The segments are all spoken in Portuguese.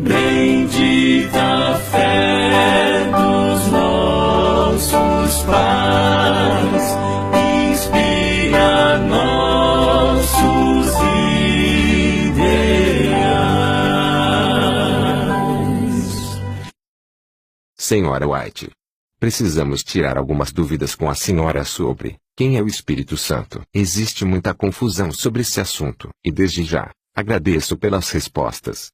Bendita a fé dos nossos pais, inspira nossos ideais. Senhora White, precisamos tirar algumas dúvidas com a senhora sobre quem é o Espírito Santo. Existe muita confusão sobre esse assunto, e desde já, agradeço pelas respostas.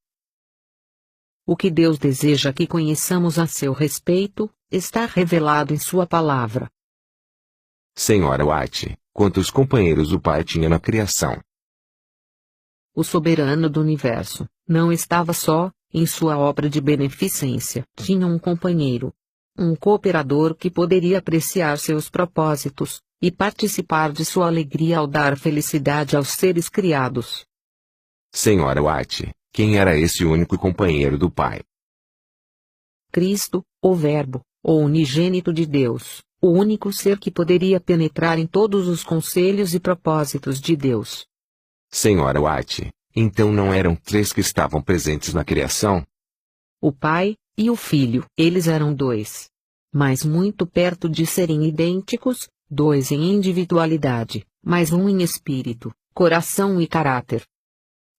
O que Deus deseja que conheçamos a seu respeito, está revelado em sua palavra. Senhora White, quantos companheiros o Pai tinha na criação? O soberano do universo não estava só, em sua obra de beneficência. Tinha um companheiro, um cooperador que poderia apreciar seus propósitos e participar de sua alegria ao dar felicidade aos seres criados. Senhora White, quem era esse único companheiro do Pai? Cristo, o Verbo, o unigênito de Deus, o único ser que poderia penetrar em todos os conselhos e propósitos de Deus. Senhora White, então não eram três que estavam presentes na criação? O Pai e o Filho, eles eram dois. Mas muito perto de serem idênticos, dois em individualidade, mas um em espírito, coração e caráter.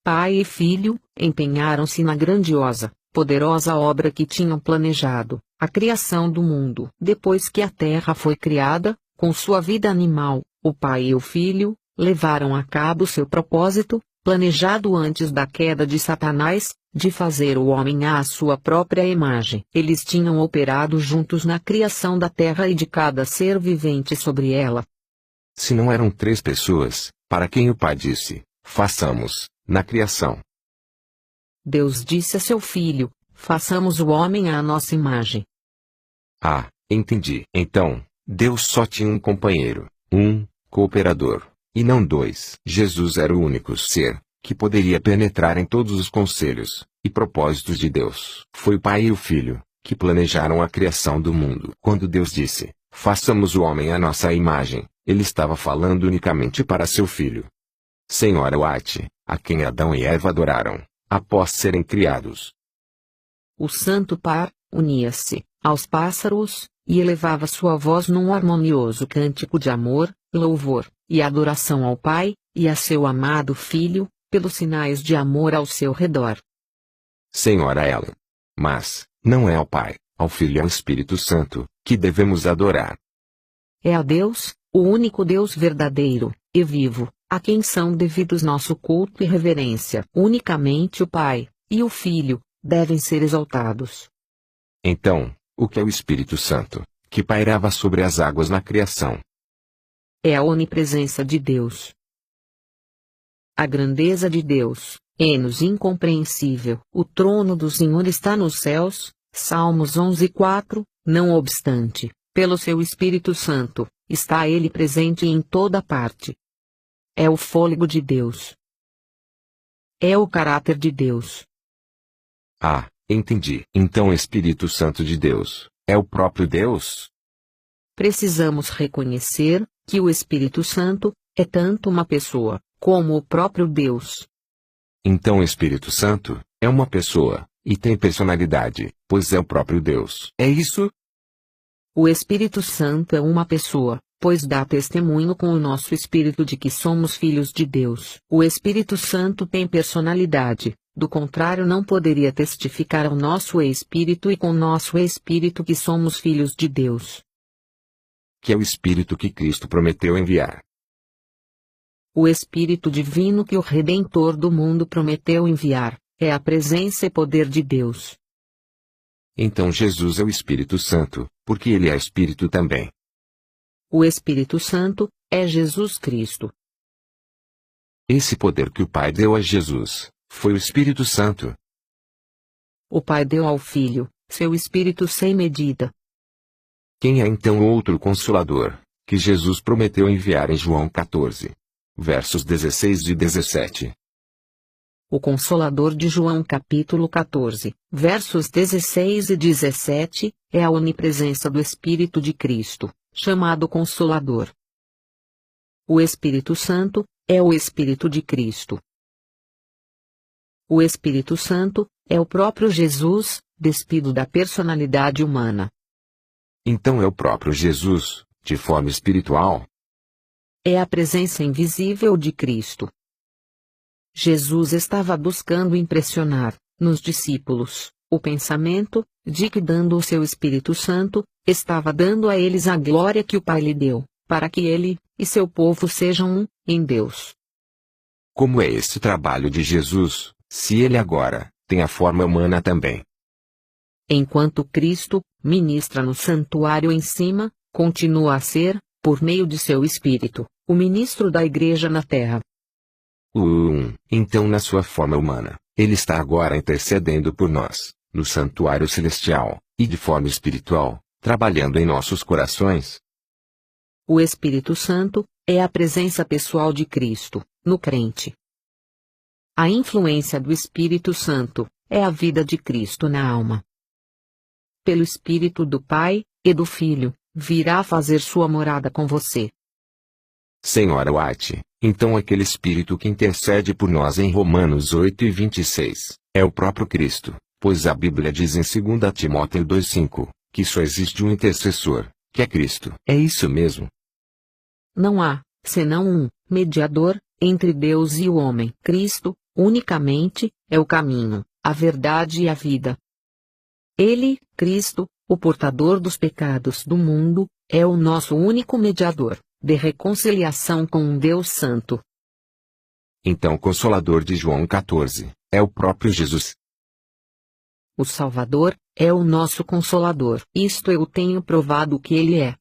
Pai e Filho empenharam-se na grandiosa, poderosa obra que tinham planejado, a criação do mundo. Depois que a Terra foi criada, com sua vida animal, o Pai e o Filho levaram a cabo seu propósito, planejado antes da queda de Satanás, de fazer o homem à sua própria imagem. Eles tinham operado juntos na criação da Terra e de cada ser vivente sobre ela. Se não eram três pessoas, para quem o Pai disse, façamos, na criação? Deus disse a seu Filho, façamos o homem à nossa imagem. Ah, entendi. Então, Deus só tinha um companheiro, um cooperador, e não dois. Jesus era o único ser que poderia penetrar em todos os conselhos e propósitos de Deus. Foi o Pai e o Filho que planejaram a criação do mundo. Quando Deus disse, façamos o homem à nossa imagem, ele estava falando unicamente para seu Filho. Senhora White, a quem Adão e Eva adoraram, após serem criados. O Santo Par unia-se aos pássaros e elevava sua voz num harmonioso cântico de amor, louvor e adoração ao Pai e a seu amado Filho, pelos sinais de amor ao seu redor. Senhora Ellen. Mas, não é ao Pai, ao Filho e ao Espírito Santo, que devemos adorar. É a Deus, o único Deus verdadeiro e vivo, a quem são devidos nosso culto e reverência. Unicamente o Pai e o Filho devem ser exaltados. Então, o que é o Espírito Santo, que pairava sobre as águas na criação? É a onipresença de Deus. A grandeza de Deus é-nos incompreensível. O trono do Senhor está nos céus, Salmos 11:4, não obstante, pelo seu Espírito Santo, está ele presente em toda parte. É o fôlego de Deus. É o caráter de Deus. Ah, entendi. Então o Espírito Santo de Deus é o próprio Deus? Precisamos reconhecer que o Espírito Santo é tanto uma pessoa como o próprio Deus. Então o Espírito Santo é uma pessoa e tem personalidade, pois é o próprio Deus. É isso? O Espírito Santo é uma pessoa, pois dá testemunho com o nosso espírito de que somos filhos de Deus. O Espírito Santo tem personalidade, do contrário não poderia testificar ao nosso espírito e com nosso espírito que somos filhos de Deus. Que é o Espírito que Cristo prometeu enviar. O Espírito Divino que o Redentor do mundo prometeu enviar, é a presença e poder de Deus. Então Jesus é o Espírito Santo, porque ele é Espírito também. O Espírito Santo é Jesus Cristo. Esse poder que o Pai deu a Jesus foi o Espírito Santo. O Pai deu ao Filho seu Espírito sem medida. Quem é então o outro Consolador que Jesus prometeu enviar em João 14, versos 16 e 17? O Consolador de João capítulo 14, versos 16 e 17, é a onipresença do Espírito de Cristo, chamado Consolador. O Espírito Santo é o Espírito de Cristo. O Espírito Santo é o próprio Jesus, despido da personalidade humana. Então é o próprio Jesus, de forma espiritual? É a presença invisível de Cristo. Jesus estava buscando impressionar, nos discípulos, o pensamento, de que dando o seu Espírito Santo, estava dando a eles a glória que o Pai lhe deu, para que ele, e seu povo sejam um, em Deus. Como é esse trabalho de Jesus, se ele agora tem a forma humana também? Enquanto Cristo ministra no santuário em cima, continua a ser, por meio de seu Espírito, o ministro da Igreja na terra. Então na sua forma humana, ele está agora intercedendo por nós, no santuário celestial, e de forma espiritual, trabalhando em nossos corações. O Espírito Santo é a presença pessoal de Cristo, no crente. A influência do Espírito Santo é a vida de Cristo na alma. Pelo Espírito do Pai e do Filho, virá fazer sua morada com você. Senhora White, então aquele Espírito que intercede por nós em Romanos 8:26, é o próprio Cristo, pois a Bíblia diz em 2 Timóteo 2:5, que só existe um intercessor, que é Cristo. É isso mesmo? Não há, senão um, mediador, entre Deus e o homem. Cristo, unicamente, é o caminho, a verdade e a vida. Ele, Cristo, o portador dos pecados do mundo, é o nosso único mediador, de reconciliação com um Deus Santo. Então o Consolador de João 14, é o próprio Jesus. O Salvador, é o nosso Consolador. Isto eu tenho provado que ele é.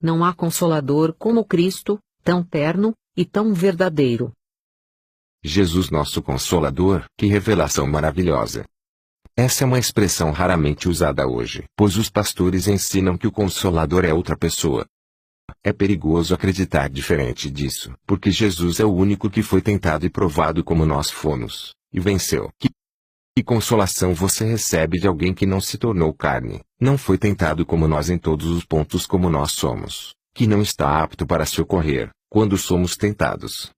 Não há Consolador como Cristo, tão terno, e tão verdadeiro. Jesus nosso Consolador, que revelação maravilhosa! Essa é uma expressão raramente usada hoje, pois os pastores ensinam que o Consolador é outra pessoa. É perigoso acreditar diferente disso, porque Jesus é o único que foi tentado e provado como nós fomos, e venceu. Que consolação você recebe de alguém que não se tornou carne, não foi tentado como nós em todos os pontos como nós somos, que não está apto para socorrer, quando somos tentados?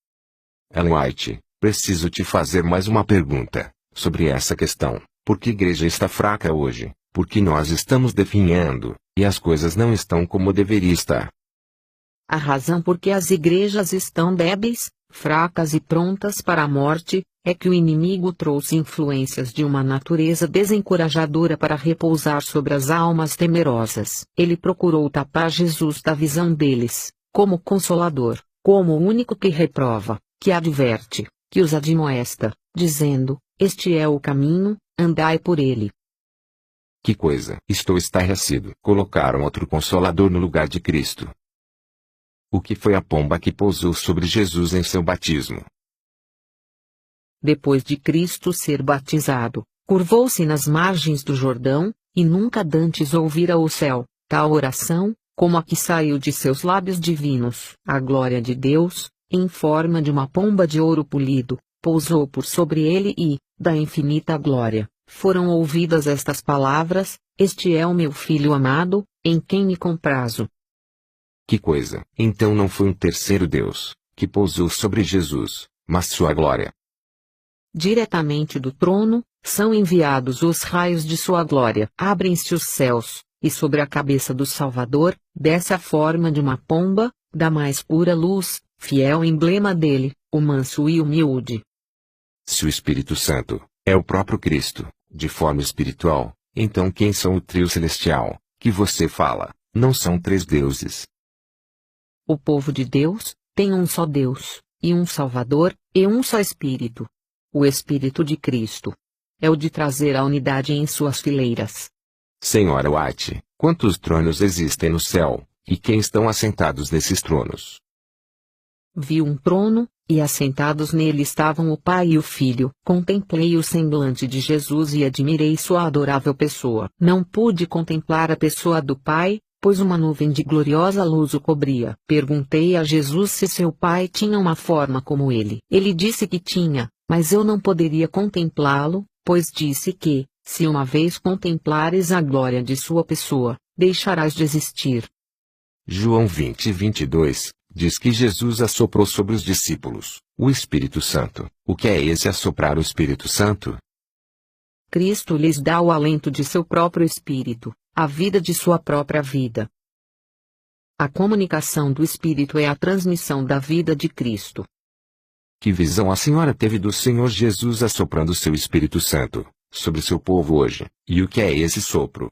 Ellen White, preciso te fazer mais uma pergunta, sobre essa questão. Por que a igreja está fraca hoje? Porque nós estamos definhando, e as coisas não estão como deveria estar. A razão por que as igrejas estão débeis, fracas e prontas para a morte, é que o inimigo trouxe influências de uma natureza desencorajadora para repousar sobre as almas temerosas. Ele procurou tapar Jesus da visão deles, como Consolador, como o único que reprova, que adverte, que os admoesta, dizendo, este é o caminho, andai por ele. Que coisa! Estou estarrecido. Colocaram outro Consolador no lugar de Cristo. O que foi a pomba que pousou sobre Jesus em seu batismo? Depois de Cristo ser batizado, curvou-se nas margens do Jordão, e nunca dantes ouvira o céu, tal oração, como a que saiu de seus lábios divinos. A glória de Deus, em forma de uma pomba de ouro polido, pousou por sobre ele e, da infinita glória, foram ouvidas estas palavras, este é o meu filho amado, em quem me comprazo. Que coisa! Então não foi um terceiro Deus, que pousou sobre Jesus, mas sua glória. Diretamente do trono, são enviados os raios de sua glória. Abrem-se os céus, e sobre a cabeça do Salvador, desce a forma de uma pomba, da mais pura luz, fiel emblema dele, o manso e humilde. Se o Espírito Santo é o próprio Cristo, de forma espiritual, então quem são o trio celestial, que você fala, não são três deuses? O povo de Deus tem um só Deus, e um Salvador, e um só Espírito. O Espírito de Cristo é o de trazer a unidade em suas fileiras. Senhora White, quantos tronos existem no céu, e quem estão assentados nesses tronos? Vi um trono, e assentados nele estavam o Pai e o Filho. Contemplei o semblante de Jesus e admirei sua adorável pessoa. Não pude contemplar a pessoa do Pai, pois uma nuvem de gloriosa luz o cobria. Perguntei a Jesus se seu Pai tinha uma forma como ele. Ele disse que tinha, mas eu não poderia contemplá-lo, pois disse que, se uma vez contemplares a glória de sua pessoa, deixarás de existir. João 20:22 diz que Jesus assoprou sobre os discípulos o Espírito Santo. O que é esse assoprar o Espírito Santo? Cristo lhes dá o alento de seu próprio espírito, a vida de sua própria vida. A comunicação do Espírito é a transmissão da vida de Cristo. Que visão a senhora teve do Senhor Jesus assoprando seu Espírito Santo sobre seu povo hoje, e o que é esse sopro?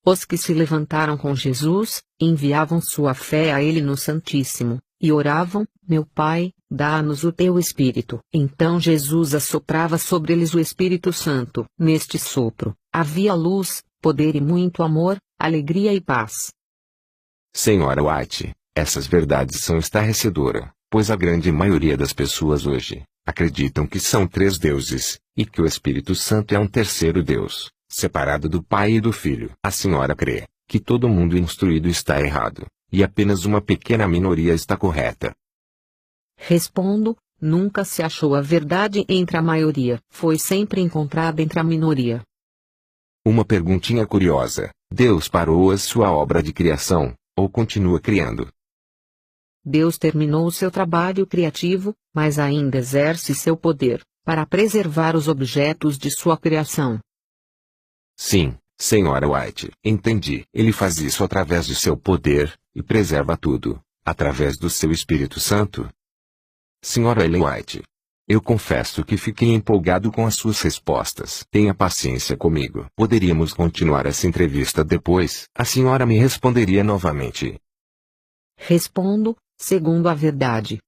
Os que se levantaram com Jesus, enviavam sua fé a Ele no Santíssimo, e oravam: Meu Pai, dá-nos o teu Espírito. Então Jesus assoprava sobre eles o Espírito Santo. Neste sopro, havia luz, poder e muito amor, alegria e paz. Senhora White, essas verdades são estarrecedoras, pois a grande maioria das pessoas hoje acreditam que são três deuses, e que o Espírito Santo é um terceiro Deus, separado do Pai e do Filho. A senhora crê que todo mundo instruído está errado, e apenas uma pequena minoria está correta. Respondo: nunca se achou a verdade entre a maioria, foi sempre encontrada entre a minoria. Uma perguntinha curiosa: Deus parou a sua obra de criação, ou continua criando? Deus terminou seu trabalho criativo, mas ainda exerce seu poder para preservar os objetos de sua criação. Sim, senhora White, entendi. Ele faz isso através de seu poder, e preserva tudo, através do seu Espírito Santo? Senhora Ellen White, eu confesso que fiquei empolgado com as suas respostas. Tenha paciência comigo. Poderíamos continuar essa entrevista depois? A senhora me responderia novamente. Respondo, segundo a verdade.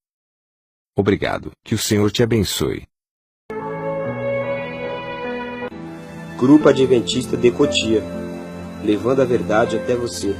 Obrigado. Que o Senhor te abençoe. Grupo Adventista de Cotia, levando a verdade até você.